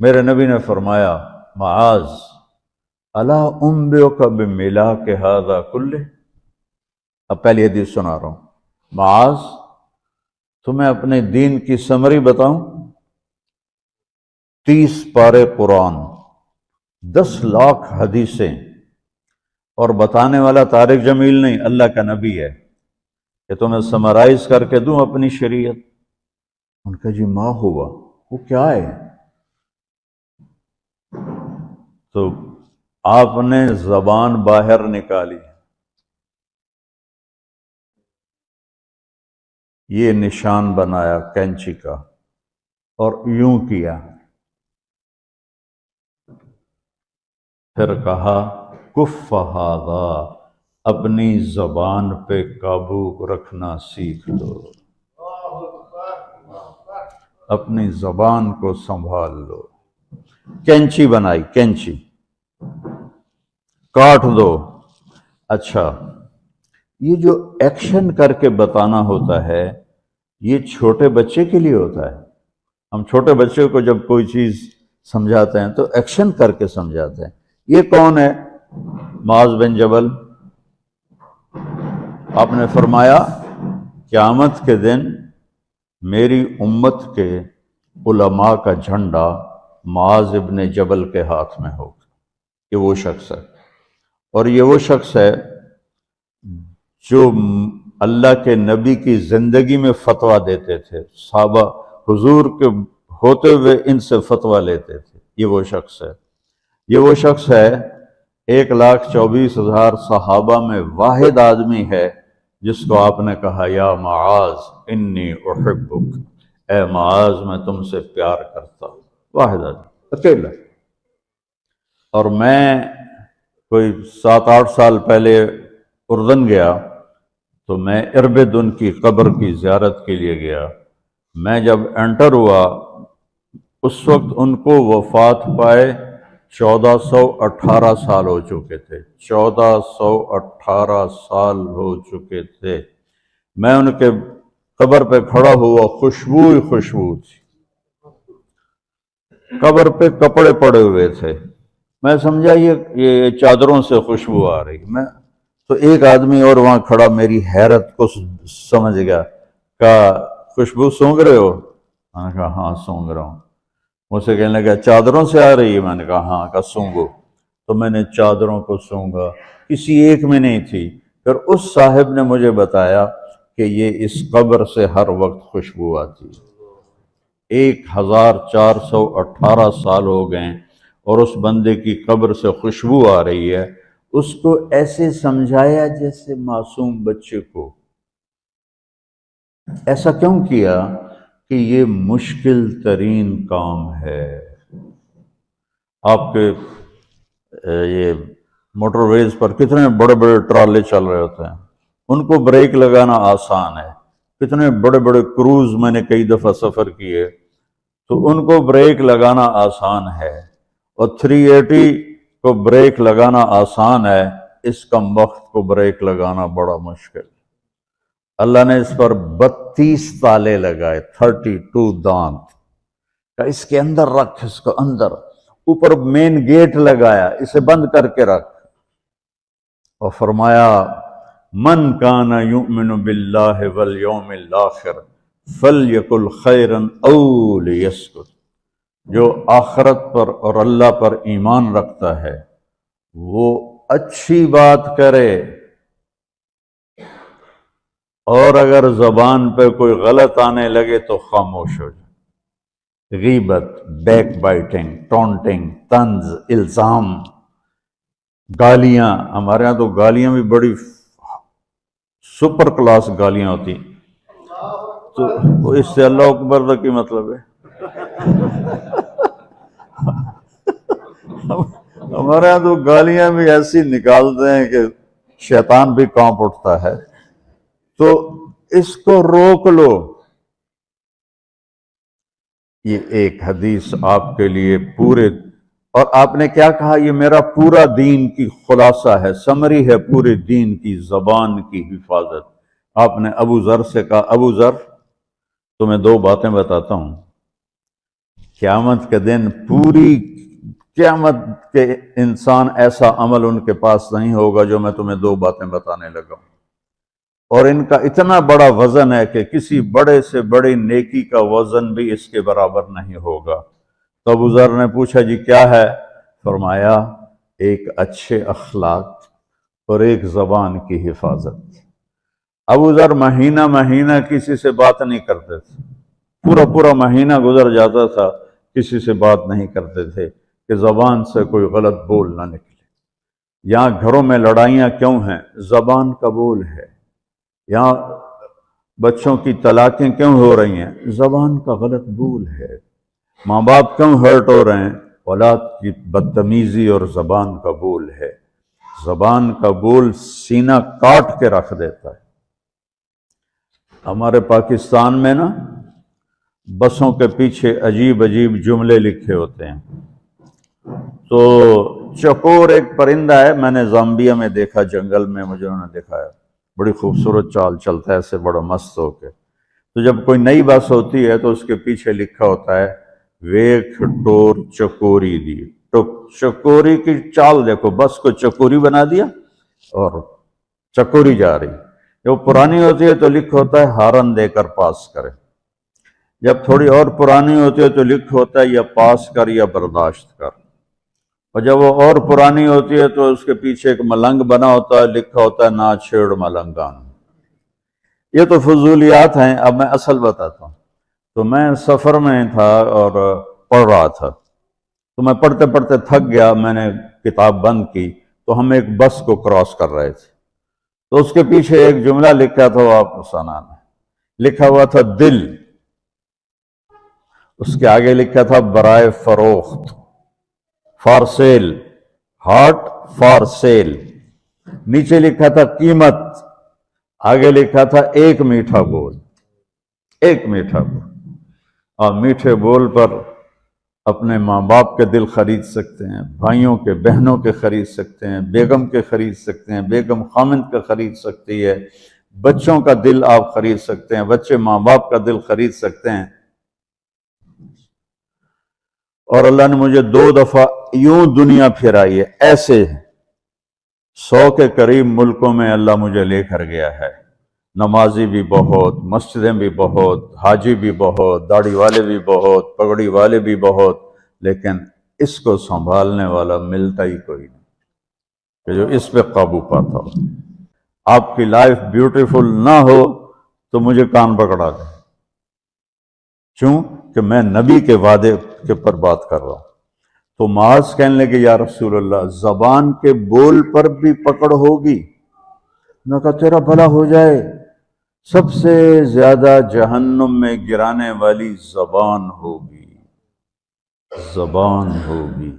میرے نبی نے فرمایا معاذ الا انبئک بملاک ھذا کلہ، اب پہلی حدیث سنا رہا ہوں، معاذ تمہیں اپنے دین کی سمری بتاؤں؟ 30 پارے قرآن، 10 لاکھ حدیثیں، اور بتانے والا طارق جمیل نہیں، اللہ کا نبی ہے، کہ تمہیں سمرائز کر کے دوں اپنی شریعت؟ ان کا جی ما ہوا، وہ کیا ہے؟ تو آپ نے زبان باہر نکالی، یہ نشان بنایا کینچی کا اور یوں کیا، پھر کہا کف ھذا، اپنی زبان پہ قابو رکھنا سیکھ لو، اپنی زبان کو سنبھال لو۔ کینچی بنائی، کینچی کاٹ دو۔ اچھا، یہ جو ایکشن کر کے بتانا ہوتا ہے یہ چھوٹے بچے کے لیے ہوتا ہے۔ ہم چھوٹے بچے کو جب کوئی چیز سمجھاتے ہیں تو ایکشن کر کے سمجھاتے ہیں۔ یہ کون ہے؟ معاذ بن جبل۔ آپ نے فرمایا قیامت کے دن میری امت کے علماء کا جھنڈا معاذ ابن جبل کے ہاتھ میں ہوگا۔ یہ وہ شخص ہے، اور یہ وہ شخص ہے جو اللہ کے نبی کی زندگی میں فتویٰ دیتے تھے، صحابہ حضور کے ہوتے ہوئے ان سے فتویٰ لیتے تھے۔ یہ وہ شخص ہے، یہ وہ شخص ہے 1,24,000 صحابہ میں واحد آدمی ہے جس کو آپ نے کہا یا معاذ انی احبک، اے معاذ میں تم سے پیار کرتا ہوں۔ واحد آدمی، اکیلا۔ اور میں کوئی 7-8 سال پہلے اردن گیا تو میں اربدن کی قبر کی زیارت کے لیے گیا۔ میں جب انٹر ہوا اس وقت ان کو وفات پائے 1418 سال ہو چکے تھے، 1418 سال ہو چکے تھے۔ میں ان کے قبر پہ کھڑا ہوا، خوشبو ہی خوشبو تھی، قبر پہ کپڑے پڑے ہوئے تھے۔ میں سمجھا یہ چادروں سے خوشبو آ رہی۔ میں تو ایک آدمی اور وہاں کھڑا میری حیرت کو سمجھ گیا، کہا خوشبو سونگ رہے ہو؟ میں نے کہا ہاں سونگ رہا ہوں۔ مجھ سے کہنے لگا چادروں سے آ رہی ہے؟ میں نے کہا ہاں۔ کہا سونگو۔ تو میں نے چادروں کو سونگا، کسی ایک میں نہیں تھی۔ پھر اس صاحب نے مجھے بتایا کہ یہ اس قبر سے ہر وقت خوشبو آتی ہے۔ 1418 سال ہو گئے اور اس بندے کی قبر سے خوشبو آ رہی ہے۔ اس کو ایسے سمجھایا جیسے معصوم بچے کو۔ ایسا کیوں کیا؟ کہ یہ مشکل ترین کام ہے۔ آپ کے یہ موٹر ویز پر کتنے بڑے بڑے ٹرالے چل رہے ہوتے ہیں، ان کو بریک لگانا آسان ہے۔ کتنے بڑے بڑے کروز میں نے کئی دفعہ سفر کیے تو ان کو بریک لگانا آسان ہے، اور 380 کو بریک لگانا آسان ہے، اس کم وقت کو بریک لگانا بڑا مشکل۔ اللہ نے اس پر 32 تالے لگائے، 32 دانت، کہ اس کے اندر رکھ، اس کو اندر، اوپر مین گیٹ لگایا، اسے بند کر کے رکھ، اور فرمایا من کان یؤمن باللہ والیوم الآخر فلیقل خیرا او لیسکت، جو آخرت پر اور اللہ پر ایمان رکھتا ہے وہ اچھی بات کرے، اور اگر زبان پہ کوئی غلط آنے لگے تو خاموش ہو جائے۔ غیبت، بیک بائٹنگ، ٹونٹنگ، طنز، الزام، گالیاں۔ ہمارے ہاں تو گالیاں بھی بڑی سپر کلاس گالیاں ہوتی، تو اس سے اللہ اکبر کا کی مطلب ہے؟ ہمارے ہاں تو گالیاں بھی ایسی نکالتے ہیں کہ شیطان بھی کانپ اٹھتا ہے۔ تو اس کو روک لو۔ یہ ایک حدیث آپ کے لیے پورے، اور آپ نے کیا کہا؟ یہ میرا پورا دین کی خلاصہ ہے، سمری ہے پورے دین کی، زبان کی حفاظت۔ آپ نے ابو ذر سے کہا ابو ذر تمہیں 2 باتیں بتاتا ہوں، قیامت کے دن پوری قیامت کے انسان ایسا عمل ان کے پاس نہیں ہوگا جو میں تمہیں دو باتیں بتانے لگا ہوں، اور ان کا اتنا بڑا وزن ہے کہ کسی بڑے سے بڑی نیکی کا وزن بھی اس کے برابر نہیں ہوگا۔ تو ابو ذر نے پوچھا جی کیا ہے؟ فرمایا ایک اچھے اخلاق اور ایک زبان کی حفاظت۔ ابو ذر مہینہ مہینہ کسی سے بات نہیں کرتے تھے، پورا مہینہ گزر جاتا تھا کسی سے بات نہیں کرتے تھے کہ زبان سے کوئی غلط بول نہ نکلے۔ یہاں گھروں میں لڑائیاں کیوں ہیں؟ زبان کا بول ہے۔ یہاں بچوں کی طلاقیں کیوں ہو رہی ہیں؟ زبان کا غلط بول ہے۔ ماں باپ کیوں ہرٹ ہو رہے ہیں؟ اولاد کی بدتمیزی اور زبان کا بول ہے۔ زبان کا بول سینہ کاٹ کے رکھ دیتا ہے۔ ہمارے پاکستان میں نا بسوں کے پیچھے عجیب عجیب جملے لکھے ہوتے ہیں۔ تو چکور ایک پرندہ ہے، میں نے زامبیا میں دیکھا، جنگل میں مجھے انہوں نے دکھایا، بڑی خوبصورت چال چلتا ہے ایسے بڑا مست ہو کے۔ تو جب کوئی نئی بس ہوتی ہے تو اس کے پیچھے لکھا ہوتا ہے ویک ٹور چکوری دی۔ تو چکوری کی چال دیکھو، بس کو چکوری بنا دیا اور چکوری جا رہی۔ جب پرانی ہوتی ہے تو لکھا ہوتا ہے ہارن دے کر پاس کرے۔ جب تھوڑی اور پرانی ہوتی ہے تو لکھا ہوتا ہے یا پاس کر یا برداشت کر۔ اور جب وہ اور پرانی ہوتی ہے تو اس کے پیچھے ایک ملنگ بنا ہوتا ہے، لکھا ہوتا ہے نا چھیڑ ملنگان۔ یہ تو فضولیات ہیں، اب میں اصل بتاتا ہوں۔ تو میں سفر میں تھا اور پڑھ رہا تھا، تو میں پڑھتے پڑھتے تھک گیا، میں نے کتاب بند کی، تو ہم ایک بس کو کراس کر رہے تھے، تو اس کے پیچھے ایک جملہ لکھا تھا، وہ آپ کو سنانا ہے۔ لکھا ہوا تھا دل، اس کے آگے لکھا تھا برائے فروخت، for sale, heart for sale. نیچے لکھا تھا قیمت، آگے لکھا تھا ایک میٹھا بول، ایک میٹھا بول۔ اور میٹھے بول پر اپنے ماں باپ کے دل خرید سکتے ہیں، بھائیوں کے بہنوں کے خرید سکتے ہیں، بیگم کے خرید سکتے ہیں، بیگم خامند کا خرید سکتی ہے، بچوں کا دل آپ خرید سکتے ہیں، بچے ماں باپ کا دل خرید سکتے ہیں۔ اور اللہ نے مجھے 2 دفعہ یوں دنیا پھرائی ہے، ایسے 100 کے قریب ملکوں میں اللہ مجھے لے کر گیا ہے۔ نمازی بھی بہت، مسجدیں بھی بہت، حاجی بھی بہت، داڑھی والے بھی بہت، پگڑی والے بھی بہت، لیکن اس کو سنبھالنے والا ملتا ہی کوئی نہیں کہ جو اس پہ قابو پاتا ہو۔ آپ کی لائف بیوٹیفل نہ ہو تو مجھے کان پکڑا دیں، کیوں کہ میں نبی کے وعدے کے پر بات کر رہا ہوں۔ تو معاذ کہنے لگے یا رسول اللہ زبان کے بول پر بھی پکڑ ہوگی؟ میں کہا تیرا بھلا ہو جائے، سب سے زیادہ جہنم میں گرانے والی زبان ہوگی، زبان ہوگی۔